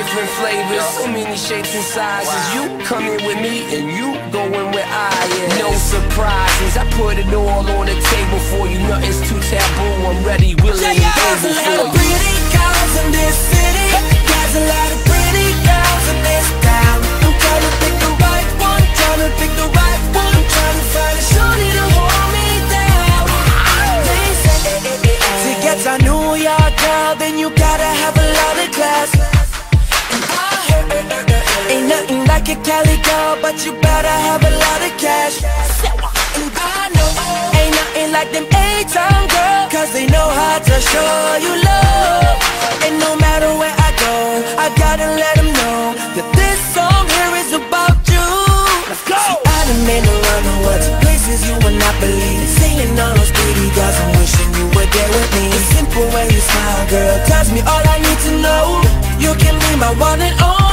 different flavors, so many shapes and sizes. You coming with me and you going where I am. No surprises, I put it all on the table for you. Nothing's too taboo, I'm ready, willing, and able There's a lot for of you. pretty girls in this city. There's a lot of pretty girls in this town. I'm trying to pick the right one, trying to pick the right one. I'm trying to find a shorty to hold me down. They say to get a New York girl, then you gotta have a lot of class. And I heard ain't nothing like a Cali girl, but you better have a lot of cash. And I know ain't nothing like them A-Town girls, cause they know how to show you love. And no matter where I go, I gotta let them know that this song here is about you. Let's go! See, I done been around the world to places you would not believe. Seeing all those pretty girls, I'm wishing you were there with me. The simple way you smile, girl, tells me all I need to know. You can be my one and only.